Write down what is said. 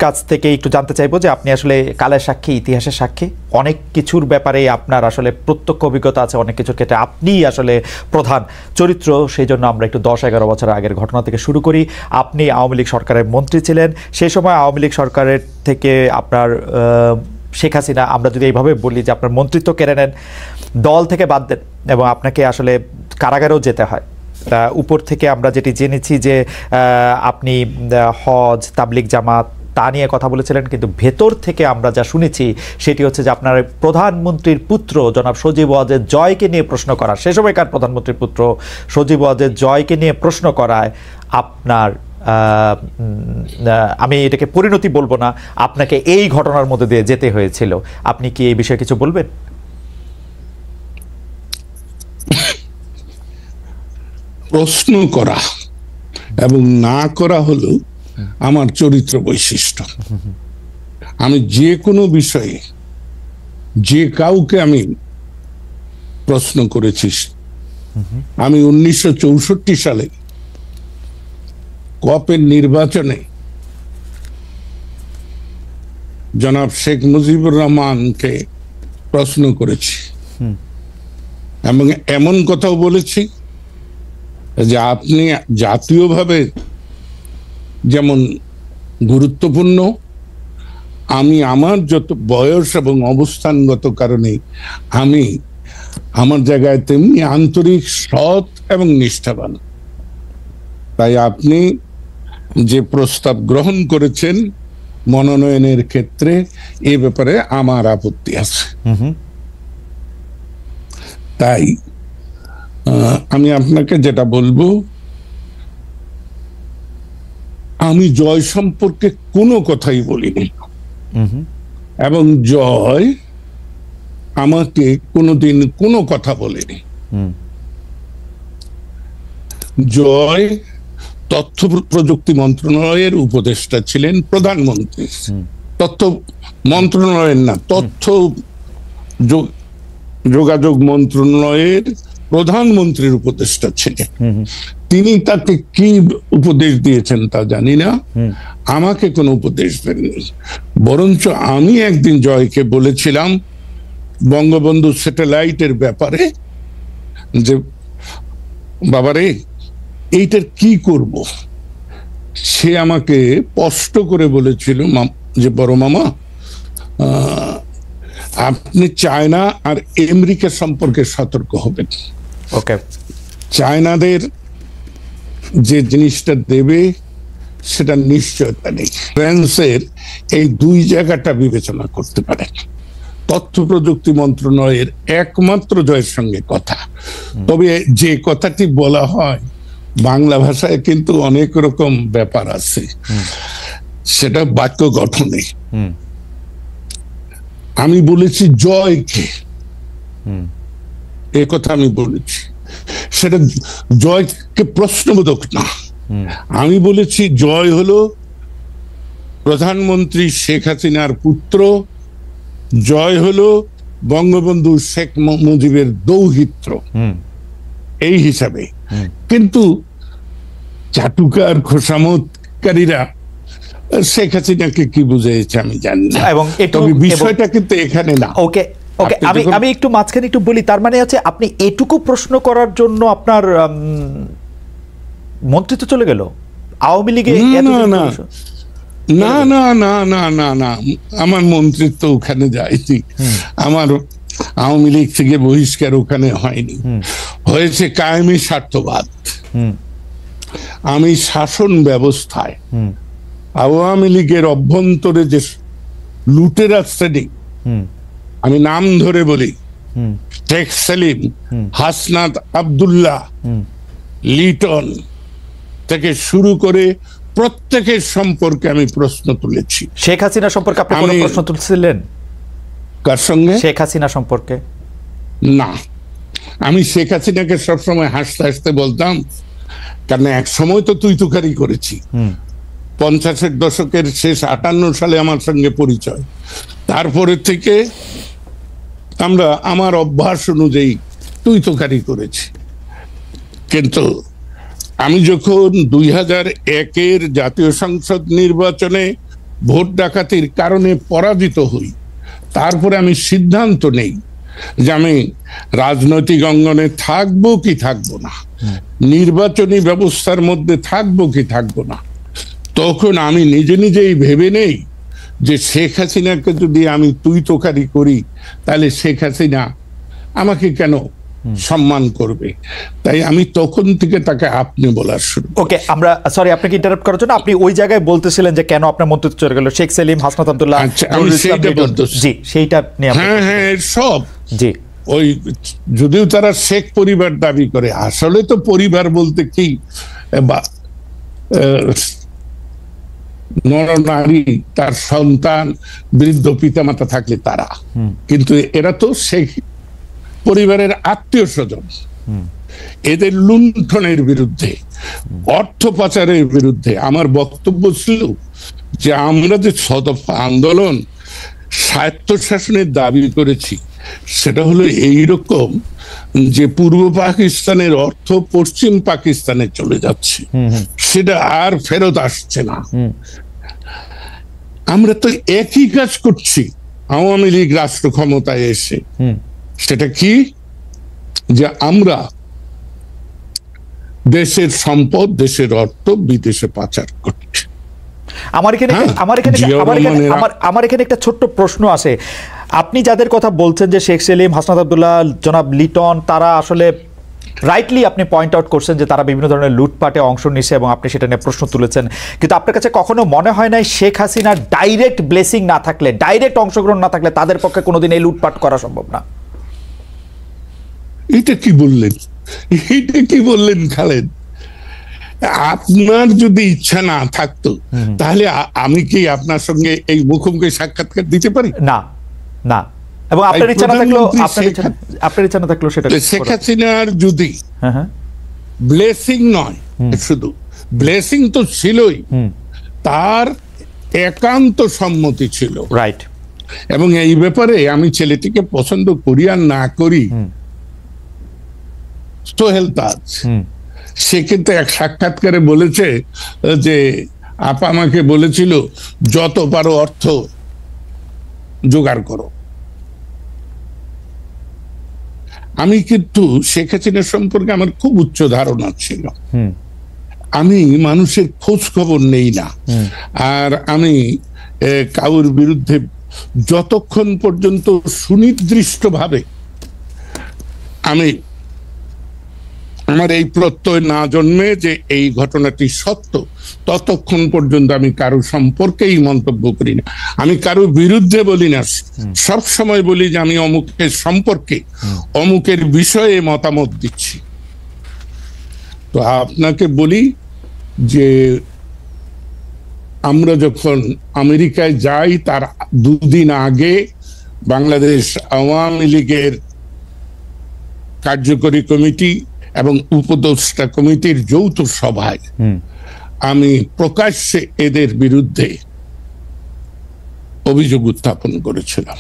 কাছ থেকে একটু জানতে চাইবো যে আপনি আসলে কালের সাক্ষী, ইতিহাসের সাক্ষী, অনেক কিছুর ব্যাপারে আপনার আসলে প্রত্যক্ষ অভিজ্ঞতা আছে, অনেক কিছুর ক্ষেত্রে আপনি আসলে প্রধান চরিত্র। সেই জন্য আমরা একটু 10-11 বছর আগের ঘটনা থেকে শুরু করি। আপনি আওয়ামী লীগ সরকারের মন্ত্রী ছিলেন। সেই সময় আওয়ামী লীগ সরকারের থেকে আপনার শেখ হাসিনা, আমরা যদি এইভাবে বলি যে আপনার মন্ত্রিত্ব কেড়ে নেন, দল থেকে বাদ দেন এবং আপনাকে আসলে কারাগারেও যেতে হয়। উপর থেকে আমরা যেটি জেনেছি যে আপনি হজ, তাবলিগ জামাত তা নিয়ে কথা বলেছিলেন, কিন্তু ভেতর থেকে আমরা যা শুনেছি সেটি হচ্ছে যে আপনার প্রধানমন্ত্রীর পুত্র জনাব সজীব ওয়াজেদ জয়কে নিয়ে প্রশ্ন করা, সে সময়কার প্রধানমন্ত্রীর পুত্র সজীব ওয়াজেদ জয়কে নিয়ে প্রশ্ন করায় আপনার, আমি এটাকে পরিণতি বলবো না, আপনাকে এই ঘটনার মধ্যে দিয়ে যেতে হয়েছিল। আপনি কি এই বিষয়ে কিছু বলবেন? প্রশ্ন করা এবং না করা হলো আমার চরিত্র বৈশিষ্ট্য। আমি যে কোনো বিষয়ে যে কাউকে আমি প্রশ্ন করেছি। আমি 1964 সালে কপের নির্বাচনে জনাব শেখ মুজিবুর রহমানকে প্রশ্ন করেছি এবং এমন কথাও বলেছি যে আপনি জাতীয়ভাবে যেমন গুরুত্বপূর্ণ, আমি আমার যত বয়স এবং অবস্থানগত কারণে আমি আমার জায়গায় তেমনি আন্তরিক, সৎ এবং নিষ্ঠাবান। তাই আপনি যে প্রস্তাব গ্রহণ করেছেন মনোনয়নের ক্ষেত্রে, এ ব্যাপারে আমার আপত্তি আছে। তাই আমি আপনাকে যেটা বলবো, আমি জয় সম্পর্কে কোনো কথাই বলিনি এবং জয় আমাকে কোনোদিন কোনো কথা বলেনি। জয় তথ্য প্রযুক্তি মন্ত্রণালয়ের উপদেষ্টা ছিলেন, প্রধানমন্ত্রী, তথ্য মন্ত্রণালয়ের না, তথ্য যোগাযোগ মন্ত্রণালয়ের প্রধানমন্ত্রীর উপদেষ্টা ছিলেন। তিনি তাকে কি উপদেশ দিয়েছেন তা জানি না, আমাকে কোনো উপদেশ দেননি। বরঞ্চ আমি একদিন জয়কে বলেছিলাম বঙ্গবন্ধু স্যাটেলাইটের ব্যাপারে যে বাবারে এইটার কি করব। সে আমাকে স্পষ্ট করে বলেছিল যে বড় মামা, আপনি চায়না আর আমেরিকা সম্পর্কে সতর্ক হবেন। ওকে, চায়নাদের যে জিনিসটা দেবে সেটা নিশ্চয়তা নেই। ফ্রান্সের এই দুই জায়গাটা বিবেচনা করতে পারেন। তথ্য প্রযুক্তি মন্ত্রণালয়ের একমাত্র জয়ের সঙ্গে কথা, তবে যে কথাটি বলা হয় বাংলা ভাষায় কিন্তু অনেক রকম ব্যাপার আছে, সেটা বাক্য গঠনে। আমি বলেছি জয়কে, এ কথা আমি বলেছি, সেটা জয়কে প্রশ্নবোধক না। আমি বলেছি জয় হলো প্রধানমন্ত্রী শেখ হাসিনার পুত্র, জয় হলো বঙ্গবন্ধু শেখ মুজিবের দৌহিত্র, এই হিসাবে। কিন্তু চাটুকার খোসামতকারীরা শেখ হাসিনাকে কি বুঝিয়েছে আমি জানি না, এবং বিষয়টা কিন্তু এখানে না। ওকে ওকে, আমি একটু মাঝখানে একটু বলি। তার মানে হচ্ছে আপনি এটুকু প্রশ্ন করার জন্য আপনার মন্ত্রিত্ব চলে গেল আওয়ামী লীগে? না না না না না না, আমার মন্ত্রিত্ব ওখানে যায়নি। আমার আওয়ামী লীগ থেকে বহিষ্কার ওখানে হয়নি, হয়েছে কায়েমি স্বার্থবাদ। আমি শাসন ব্যবস্থায় আওয়ামী লীগের অভ্যন্তরে যে লুটেরা শ্রেণী, আমি নাম ধরে বলি, শেখ সেলিম, হাসনাত আব্দুল্লাহ, লিটন থেকে শুরু করে প্রত্যেকের সম্পর্কে আমি প্রশ্ন তুলেছি। শেখ হাসিনা সম্পর্কে আপনি কোনো প্রশ্ন তুলছিলেন? কার সঙ্গে? শেখ হাসিনা সম্পর্কে না, আমি শেখ হাসিনাকে সবসময় হাসতে হাসতে বলতাম, কারণ এক সময় তো তুই তুকারি করেছি। 50-এর দশকের শেষ 58 সালে আমার সঙ্গে পরিচয়, তারপরে থেকে আমরা আমার অভ্যাস অনুযায়ী তুই তুকারি করেছি। কিন্তু আমি যখন 2001-এর জাতীয় সংসদ নির্বাচনে ভোট ডাকাতির কারণে পরাজিত হই, তারপরে আমি সিদ্ধান্ত নেই যে আমি রাজনৈতিক অঙ্গনে থাকবো কি থাকবো না, নির্বাচনী ব্যবস্থার মধ্যে থাকবো কি থাকবো না, তখন আমি নিজে নিজেই ভেবে নেই যে শেখ হাসিনাকে যদি আমি তুই তোকারি করি তাহলে শেখ হাসিনা আমাকে কেন সম্মান করবে। তাই আমি তখন থেকে তাকে আপনি বলার শুরু। ওকে, আমরা সরি আপনাকে ইন্টারাপ্ট করার জন্য, আপনি ওই জায়গায় বলতেছিলেন যে কেন আপনার মন্তব্য চলে গেল শেখ সেলিম, হাসনাত আব্দুল্লাহ, আমি সেইটা বলতেছি। জি, সেইটা নিয়ে হ্যাঁ সব। জি, ওই যদিও তারা শেখ পরিবার দাবি করে, আসলে তো পরিবার বলতে কি নরনারী, তার সন্তান, বৃদ্ধ পিতামাতা থাকলে তারা, কিন্তু এরা তো শেখ পরিবারের আত্মীয় স্বজন। এদের লুণ্ঠনের বিরুদ্ধে, অর্থ পাচারের বিরুদ্ধে আমার বক্তব্য ছিল যে আমরা যে ছদফা আন্দোলন স্বায়ত্তশাসনের দাবি করেছি, সেটা হলো এইরকম যে পূর্ব পাকিস্তানের অর্থ পশ্চিম পাকিস্তানে চলে যাচ্ছে, সেটা আর ফেরত আসছে না। আমরা তো একই কাজ করছি আওয়ামী লীগ রাষ্ট্র ক্ষমতায় এসে। সেটা কি? যে আমরা দেশের সম্পদ, দেশের অর্থ বিদেশে পাচার করছি। আমার এখানে একটা ছোট্ট প্রশ্ন আছে। আপনি যাদের কথা বলছেন যে শেখ সেলিম, হাসনাত আব্দুল্লাহ, জনাব লিটন, তারা আসলে রাইটলি আপনি পয়েন্ট আউট করছেন যে তারা বিভিন্ন ধরনের লুটপাটে অংশ নিচ্ছে এবং আপনি সেটা নিয়ে প্রশ্ন তুলেছেন, কিন্তু আপনার কাছে কখনো মনে হয় নাই শেখ হাসিনার ডাইরেক্ট ব্লেসিং না থাকলে, ডাইরেক্ট অংশগ্রহণ না থাকলে তাদের পক্ষে কোনোদিন এই লুটপাট করা সম্ভব না? এটা কি বললেন, এটা কি বললেন খালেদ? আপনার যদি ইচ্ছা না থাকতো তাহলে আমি কি আপনার সঙ্গে এই মুখোমুখি সাক্ষাৎকার দিতে পারি? না, না। এবং আপনার ইচ্ছা না থাকলেও সেটা শেখ হাসিনার যদি ব্লেসিং নয়, শুধু ব্লেসিং তো ছিলই, তার একান্ত সম্মতি ছিল, রাইট। এবং এই ব্যাপারে আমি ছেলেটিকে পছন্দ করি আর না করি, সোহেল তাজ সে কিন্তু এক সাক্ষাৎকারে বলেছে যে আপা আমাকে বলেছিল যত পারো অর্থ জোগাড় করো। আমি কিন্তু শেখ হাসিনা সম্পর্কে আমার খুব উচ্চ ধারণা ছিল। আমি মানুষের খোঁজ খবর নেই না, আর আমি কারোর বিরুদ্ধে যতক্ষণ পর্যন্ত সুনির্দিষ্টভাবে আমি আমার এই প্রত্যয় না জন্মে যে এই ঘটনাটি সত্য, ততক্ষণ পর্যন্ত আমি কারো সম্পর্কেই মন্তব্য করি না। আমি কারো বিরুদ্ধে বলি না, সব সময় বলি যে আমি অমুকের সম্পর্কে, অমুকের বিষয়ে মতামত দিচ্ছি। তো আপনাকে বলি যে আমরা যখন আমেরিকায় যাই তার দুদিন আগে বাংলাদেশ আওয়ামী লীগের কার্যকরী কমিটি এবং উপদেষ্টা কমিটির যৌথ সভায় আমি প্রকাশ্যে এদের বিরুদ্ধে অভিযোগ উত্থাপন করেছিলাম।